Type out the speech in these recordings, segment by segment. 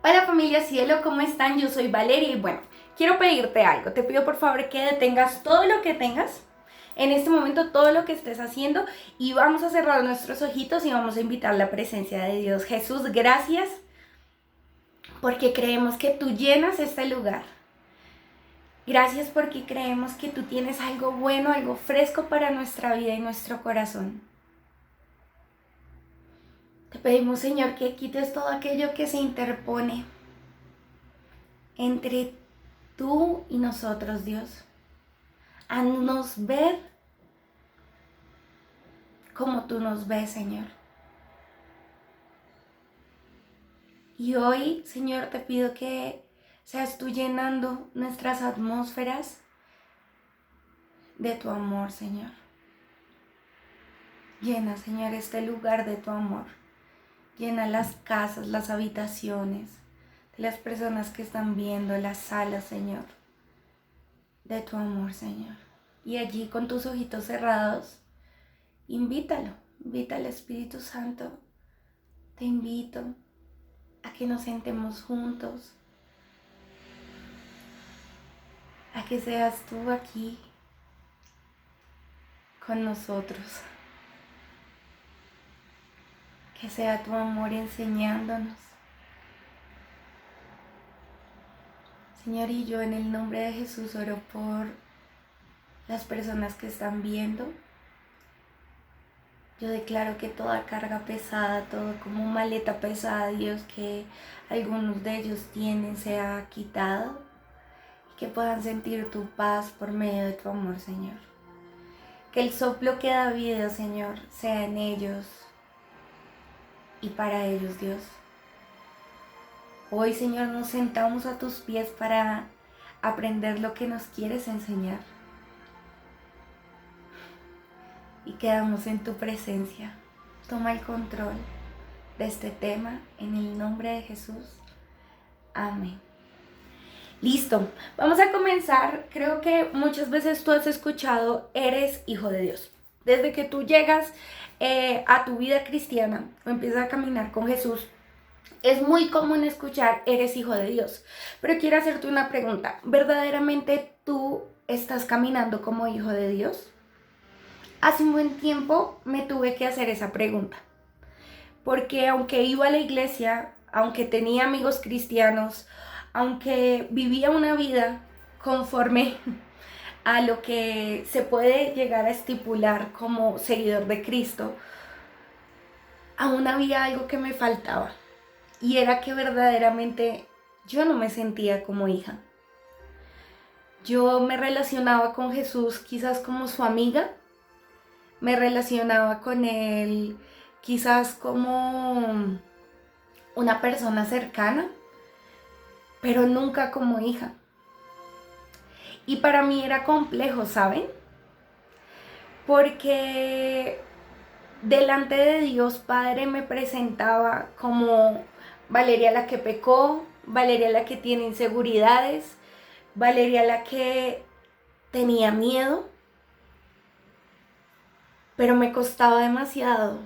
Hola familia Cielo, ¿cómo están? Yo soy Valeria y bueno, quiero pedirte algo. Te pido por favor que detengas todo lo que tengas en este momento, todo lo que estés haciendo y vamos a cerrar nuestros ojitos y vamos a invitar la presencia de Dios. Jesús, gracias porque creemos que tú llenas este lugar. Gracias porque creemos que tú tienes algo bueno, algo fresco para nuestra vida y nuestro corazón. Te pedimos, Señor, que quites todo aquello que se interpone entre tú y nosotros, Dios. Haznos ver como tú nos ves, Señor. Y hoy, Señor, te pido que seas tú llenando nuestras atmósferas de tu amor, Señor. Llena, Señor, este lugar de tu amor. Llena las casas, las habitaciones, de las personas que están viendo las salas, Señor, de tu amor, Señor. Y allí con tus ojitos cerrados, invita al Espíritu Santo. Te invito a que nos sentemos juntos, a que seas tú aquí con nosotros, que sea tu amor enseñándonos. Señor, y yo en el nombre de Jesús oro por las personas que están viendo. Yo declaro que toda carga pesada, todo como maleta pesada, Dios, que algunos de ellos tienen, sea quitado y que puedan sentir tu paz por medio de tu amor, Señor. Que el soplo que da vida, Señor, sea en ellos y para ellos, Dios. Hoy, Señor, nos sentamos a tus pies para aprender lo que nos quieres enseñar. Y quedamos en tu presencia. Toma el control de este tema en el nombre de Jesús. Amén. Listo, vamos a comenzar. Creo que muchas veces tú has escuchado, eres hijo de Dios. Desde que tú llegas a tu vida cristiana o empiezas a caminar con Jesús, es muy común escuchar, eres hijo de Dios. Pero quiero hacerte una pregunta. ¿Verdaderamente tú estás caminando como hijo de Dios? Hace un buen tiempo me tuve que hacer esa pregunta. Porque aunque iba a la iglesia, aunque tenía amigos cristianos, aunque vivía una vida conforme a lo que se puede llegar a estipular como seguidor de Cristo, aún había algo que me faltaba. Y era que verdaderamente yo no me sentía como hija. Yo me relacionaba con Jesús quizás como su amiga, me relacionaba con él quizás como una persona cercana, pero nunca como hija. Y para mí era complejo, ¿saben? Porque delante de Dios Padre me presentaba como Valeria la que pecó, Valeria la que tiene inseguridades, Valeria la que tenía miedo, pero me costaba demasiado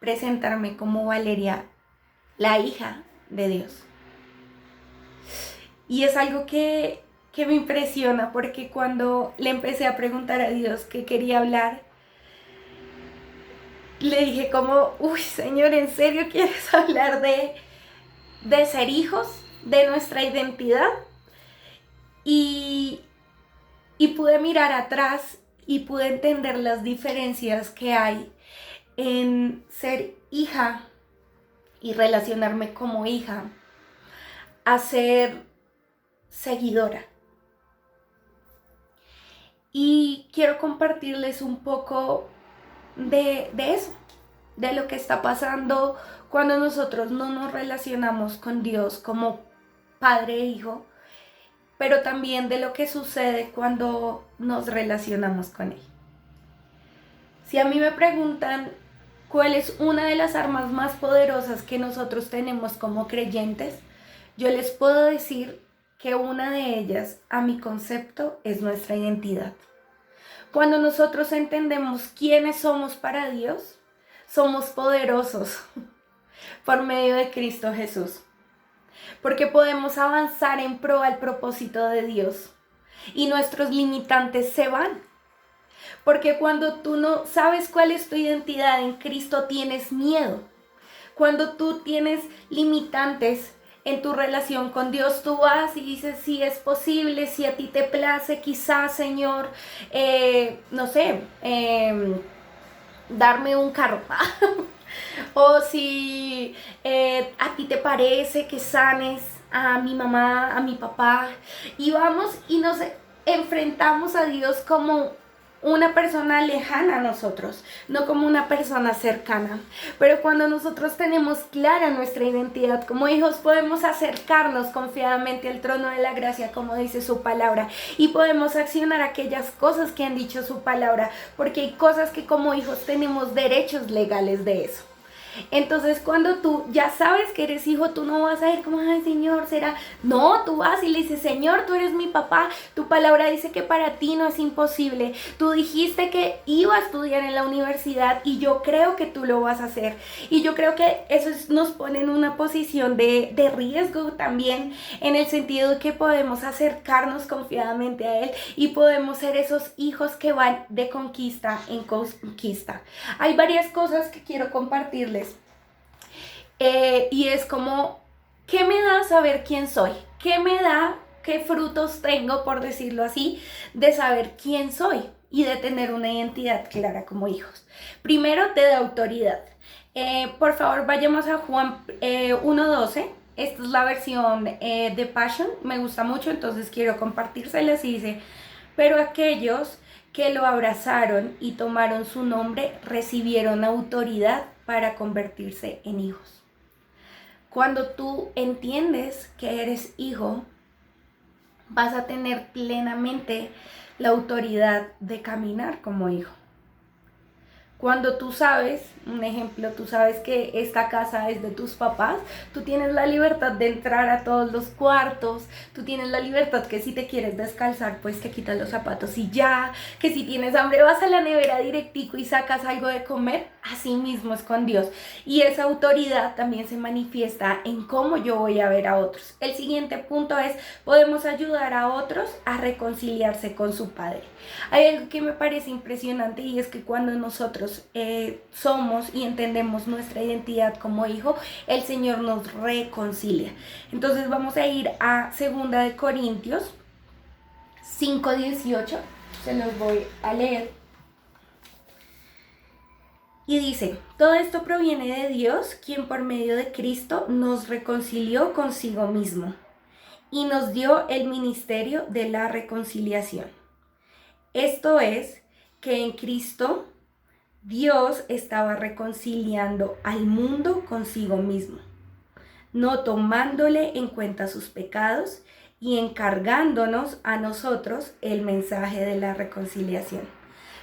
presentarme como Valeria, la hija de Dios. Y es algo que me impresiona porque cuando le empecé a preguntar a Dios qué quería hablar, le dije como, uy Señor, ¿en serio quieres hablar de ser hijos, de nuestra identidad? Y, y pude mirar atrás y pude entender las diferencias que hay en ser hija y relacionarme como hija a ser seguidora. Y quiero compartirles un poco de eso, de lo que está pasando cuando nosotros no nos relacionamos con Dios como padre e hijo, pero también de lo que sucede cuando nos relacionamos con Él. Si a mí me preguntan cuál es una de las armas más poderosas que nosotros tenemos como creyentes, yo les puedo decir que una de ellas, a mi concepto, es nuestra identidad. Cuando nosotros entendemos quiénes somos para Dios, somos poderosos por medio de Cristo Jesús. porque podemos avanzar en pro al propósito de Dios y nuestros limitantes se van. Porque cuando tú no sabes cuál es tu identidad en Cristo, tienes miedo. Cuando tú tienes limitantes en tu relación con Dios, tú vas y dices, si es posible, si a ti te place, quizás, Señor, no sé, darme un carro. O si a ti te parece que sanes a mi mamá, a mi papá, y vamos y nos enfrentamos a Dios como una persona lejana a nosotros, no como una persona cercana. Pero cuando nosotros tenemos clara nuestra identidad como hijos, podemos acercarnos confiadamente al trono de la gracia, como dice su palabra, y podemos accionar aquellas cosas que han dicho su palabra, porque hay cosas que como hijos tenemos derechos legales de eso. Entonces cuando tú ya sabes que eres hijo, tú no vas a ir como, ay Señor, será. No, tú vas y le dices, Señor, tú eres mi papá, tu palabra dice que para ti no es imposible. Tú dijiste que iba a estudiar en la universidad y yo creo que tú lo vas a hacer. Y yo creo que eso nos pone en una posición de riesgo también, en el sentido de que podemos acercarnos confiadamente a Él y podemos ser esos hijos que van de conquista en conquista. Hay varias cosas que quiero compartirles. Y es como, ¿qué me da saber quién soy? ¿Qué me da, qué frutos tengo, por decirlo así, de saber quién soy y de tener una identidad clara como hijos? Primero, te da autoridad. Por favor, vayamos a Juan 1:12. Esta es la versión de Passion, me gusta mucho, entonces quiero compartírselas y dice, pero aquellos que lo abrazaron y tomaron su nombre recibieron autoridad para convertirse en hijos. Cuando tú entiendes que eres hijo, vas a tener plenamente la autoridad de caminar como hijo. Cuando tú sabes, un ejemplo, tú sabes que esta casa es de tus papás, tú tienes la libertad de entrar a todos los cuartos, tú tienes la libertad que si te quieres descalzar, pues te quitas los zapatos y ya, que si tienes hambre vas a la nevera directico y sacas algo de comer, así mismo es con Dios. Y esa autoridad también se manifiesta en cómo yo voy a ver a otros. El siguiente punto es, podemos ayudar a otros a reconciliarse con su Padre. Hay algo que me parece impresionante y es que cuando nosotros somos y entendemos nuestra identidad como hijo, el Señor nos reconcilia. Entonces vamos a ir a 2 Corintios 5:18, se los voy a leer. Y dice, todo esto proviene de Dios, quien por medio de Cristo nos reconcilió consigo mismo y nos dio el ministerio de la reconciliación. Esto es, que en Cristo Dios estaba reconciliando al mundo consigo mismo, no tomándole en cuenta sus pecados y encargándonos a nosotros el mensaje de la reconciliación.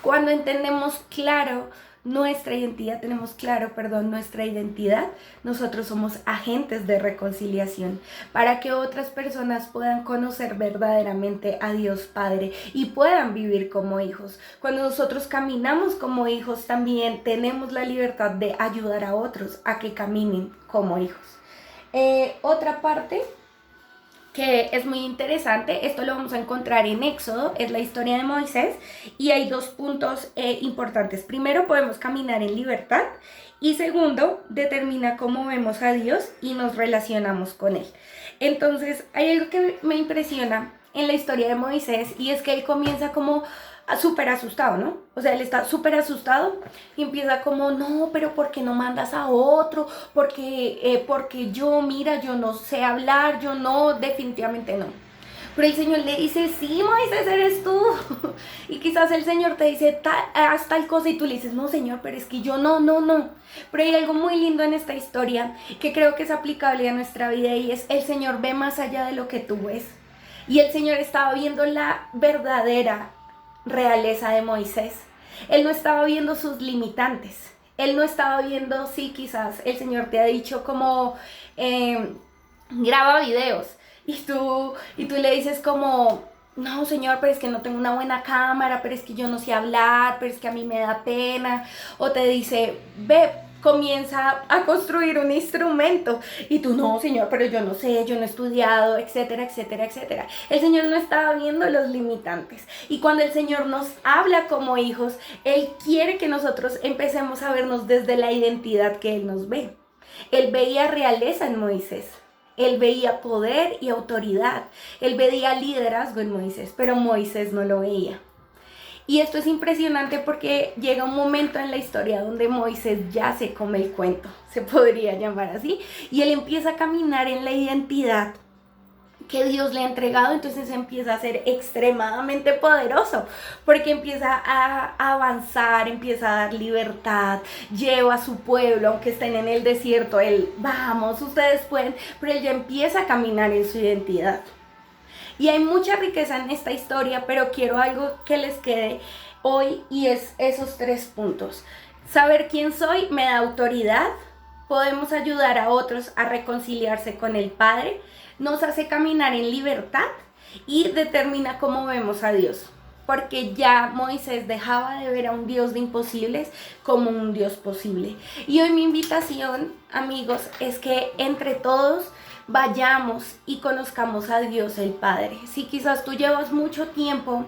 Cuando entendemos claro nuestra identidad, nuestra identidad, nosotros somos agentes de reconciliación para que otras personas puedan conocer verdaderamente a Dios Padre y puedan vivir como hijos. Cuando nosotros caminamos como hijos, también tenemos la libertad de ayudar a otros a que caminen como hijos. Otra parte que es muy interesante, esto lo vamos a encontrar en Éxodo, es la historia de Moisés, y hay dos puntos importantes. Primero, podemos caminar en libertad, y segundo, determina cómo vemos a Dios y nos relacionamos con Él. Entonces, hay algo que me impresiona en la historia de Moisés, y es que él comienza como súper asustado, ¿no? O sea, él está súper asustado y empieza como, no, pero ¿por qué no mandas a otro? Porque yo, mira, yo no sé hablar, yo no, definitivamente no. Pero el Señor le dice, sí, Moisés, eres tú. Y quizás el Señor te dice, haz tal cosa y tú le dices, no, Señor, pero es que yo no. Pero hay algo muy lindo en esta historia que creo que es aplicable a nuestra vida y es, el Señor ve más allá de lo que tú ves. Y el Señor estaba viendo la verdadera realeza de Moisés. Él no estaba viendo sus limitantes. Él no estaba viendo, sí, quizás el Señor te ha dicho como, graba videos. Y tú le dices como, no, Señor, pero es que no tengo una buena cámara, pero es que yo no sé hablar, pero es que a mí me da pena. O te dice, ve, comienza a construir un instrumento y tú, no, Señor, pero yo no sé, yo no he estudiado, etcétera, etcétera, etcétera. El Señor no estaba viendo los limitantes, y cuando el Señor nos habla como hijos, Él quiere que nosotros empecemos a vernos desde la identidad que Él nos ve. Él veía realeza en Moisés. Él veía poder y autoridad. Él veía liderazgo en Moisés, pero Moisés no lo veía. Y esto es impresionante porque llega un momento en la historia donde Moisés ya se come el cuento, se podría llamar así, y él empieza a caminar en la identidad que Dios le ha entregado. Entonces empieza a ser extremadamente poderoso, porque empieza a avanzar, empieza a dar libertad, lleva a su pueblo, aunque estén en el desierto, él, vamos, ustedes pueden, pero él ya empieza a caminar en su identidad. Y hay mucha riqueza en esta historia, pero quiero algo que les quede hoy, y es esos 3 puntos. Saber quién soy me da autoridad, podemos ayudar a otros a reconciliarse con el Padre, nos hace caminar en libertad y determina cómo vemos a Dios. Porque ya Moisés dejaba de ver a un Dios de imposibles como un Dios posible. Y hoy mi invitación, amigos, es que entre todos vayamos y conozcamos a Dios el Padre. Si quizás tú llevas mucho tiempo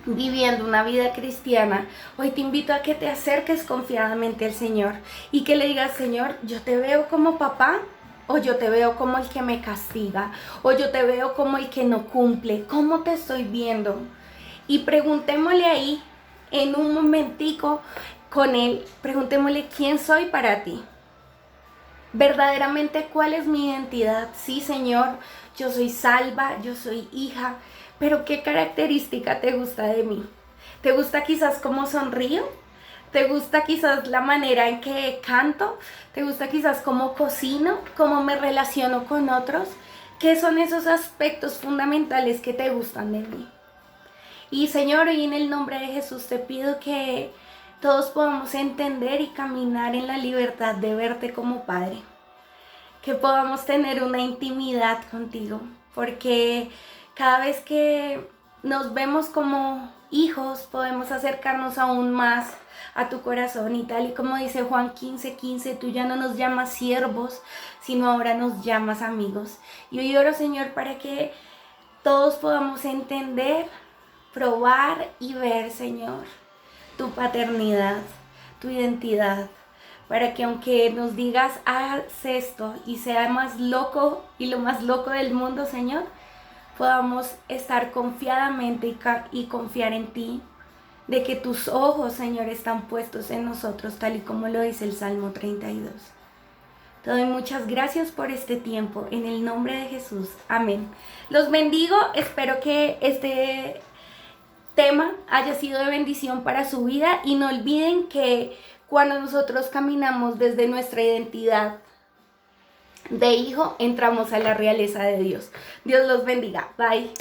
viviendo una vida cristiana, hoy te invito a que te acerques confiadamente al Señor y que le digas, Señor, yo te veo como papá, o yo te veo como el que me castiga, o yo te veo como el que no cumple. ¿Cómo te estoy viendo? Y preguntémosle ahí, en un momentico con Él, preguntémosle, ¿quién soy para ti? Verdaderamente, ¿cuál es mi identidad? Sí, Señor, yo soy salva, yo soy hija, pero ¿qué característica te gusta de mí? ¿Te gusta quizás cómo sonrío? ¿Te gusta quizás la manera en que canto? ¿Te gusta quizás cómo cocino? ¿Cómo me relaciono con otros? ¿Qué son esos aspectos fundamentales que te gustan de mí? Y Señor, hoy en el nombre de Jesús te pido que todos podamos entender y caminar en la libertad de verte como Padre. Que podamos tener una intimidad contigo, porque cada vez que nos vemos como hijos podemos acercarnos aún más a tu corazón, y tal y como dice Juan 15:15, tú ya no nos llamas siervos, sino ahora nos llamas amigos. Y hoy oro, Señor, para que todos podamos entender, probar y ver, Señor, tu paternidad, tu identidad, para que aunque nos digas, haz esto, y sea más loco y lo más loco del mundo, Señor, podamos estar confiadamente y confiar en ti, de que tus ojos, Señor, están puestos en nosotros, tal y como lo dice el Salmo 32. Te doy muchas gracias por este tiempo, en el nombre de Jesús. Amén. Los bendigo, espero que este tema haya sido de bendición para su vida, y no olviden que cuando nosotros caminamos desde nuestra identidad de hijo, entramos a la realeza de Dios. Dios los bendiga. Bye.